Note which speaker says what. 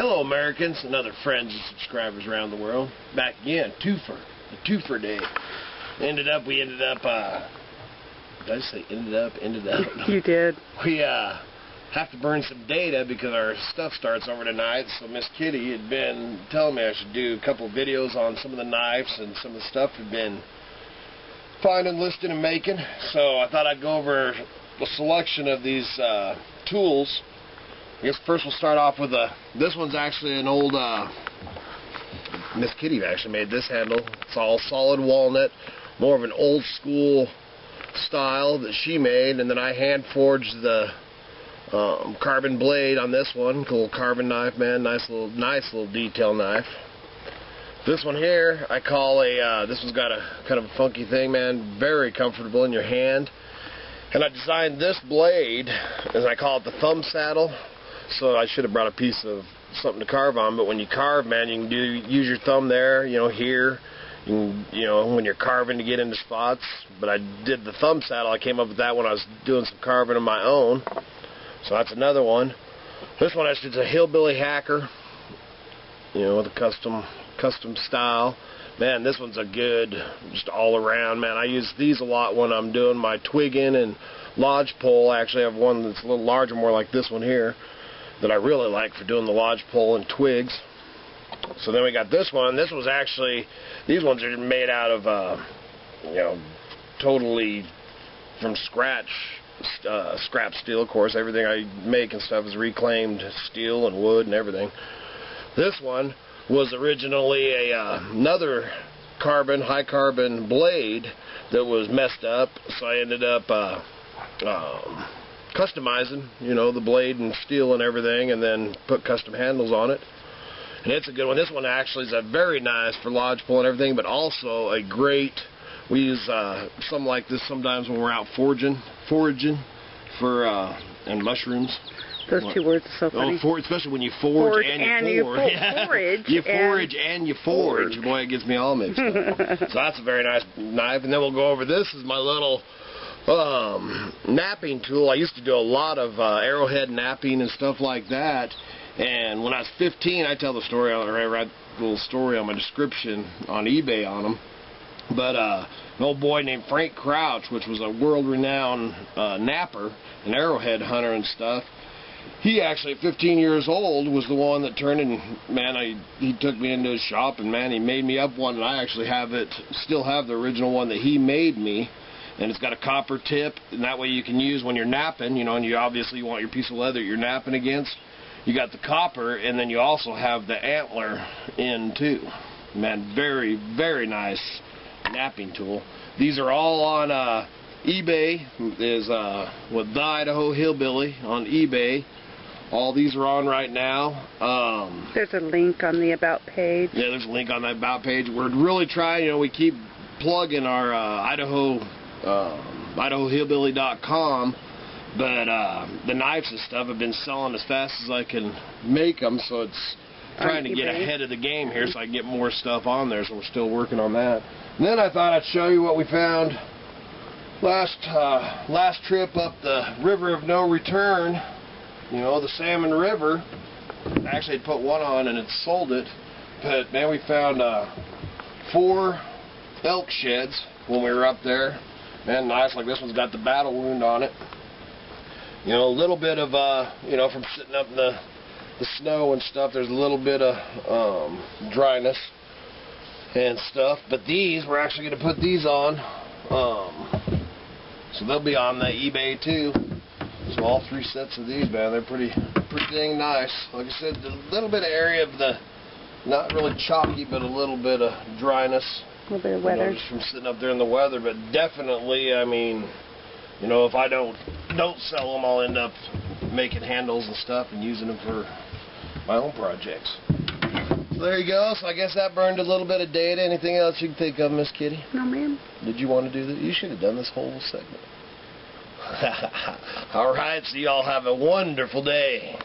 Speaker 1: Hello Americans and other friends and subscribers around the world. Back again, the twofer day. We ended up, did I say ended up?
Speaker 2: You did.
Speaker 1: We have to burn some data because our stuff starts over tonight, so Miss Kitty had been telling me I should do a couple of videos on some of the knives and some of the stuff we've been finding, listing, and making. So I thought I'd go over a selection of these tools. I guess first we'll start off with this one's actually an old, Miss Kitty actually made this handle. It's all solid walnut, more of an old school style that she made, and then I hand forged the carbon blade on this one. Cool carbon knife, man. Nice little detail knife. This one here I call this one's got a kind of a funky thing, man. Very comfortable in your hand. And I designed this blade, as I call it, the thumb saddle. So I should have brought a piece of something to carve on, but when you carve, man, you can use your thumb there, here. You can, when you're carving to get into spots. But I did the thumb saddle. I came up with that when I was doing some carving of my own. So that's another one. This one actually is a hillbilly hacker, with a custom style. Man, this one's a good, just all around, man. I use these a lot when I'm doing my twigging and lodge pole. I actually have one that's a little larger, more like this one here, that I really like for doing the lodge pole and twigs. So then we got this one. This was actually, these ones are made out of, totally from scratch, scrap steel, of course. Everything I make and stuff is reclaimed steel and wood and everything. This one was originally another high carbon blade that was messed up, so I ended up customizing, the blade and steel and everything, and then put custom handles on it. And it's a good one. This one actually is very nice for lodge pole and everything, but also a great, we use something like this sometimes when we're out foraging for and mushrooms.
Speaker 2: Those two words are so funny.
Speaker 1: Especially when you forage and you forage.
Speaker 2: Forage.
Speaker 1: You forage and you forage. Boy, it gets me all mixed up. So that's a very nice knife. And then we'll go over this is my little napping tool. I used to do a lot of arrowhead napping and stuff like that. And when I was 15, I tell the story. I write a little story on my description on eBay on them. But an old boy named Frank Crouch, which was a world-renowned napper, an arrowhead hunter and stuff, he actually, at 15 years old, was the one that turned and, man, he took me into his shop and, man, he made me up one, and I actually still have the original one that he made me, and it's got a copper tip, and that way you can use when you're napping, and you obviously want your piece of leather you're napping against. You got the copper, and then you also have the antler in, too. Man, very, very nice napping tool. These are all on eBay. Is with the Idaho Hillbilly on eBay. All these are on right now.
Speaker 2: There's a link on the About page. Yeah,
Speaker 1: there's a link on the About page. We're really trying, we keep plugging our IdahoHillbilly.com, but the knives and stuff have been selling as fast as I can make them, so it's trying to get ahead of the game here so I can get more stuff on there, so we're still working on that. And then I thought I'd show you what we found last trip up the River of No Return, the Salmon River. I actually had put one on and had sold it, but man, we found 4 elk sheds when we were up there. Man, nice. Like this one's got the battle wound on it. A little bit of from sitting up in the snow and stuff, there's a little bit of dryness and stuff, but we're actually going to put these on, so they'll be on the eBay too. So all 3 sets of these, man, they're pretty dang nice. Like I said, a little bit of area of the, not really chalky, but a little bit of dryness.
Speaker 2: A little bit of weather.
Speaker 1: Just from sitting up there in the weather, but definitely, I mean, if I don't sell them, I'll end up making handles and stuff and using them for my own projects. So there you go. So I guess that burned a little bit of data. Anything else you can think of, Miss Kitty?
Speaker 2: No, ma'am.
Speaker 1: Did you want to do that? You should have done this whole segment. All right. So y'all have a wonderful day.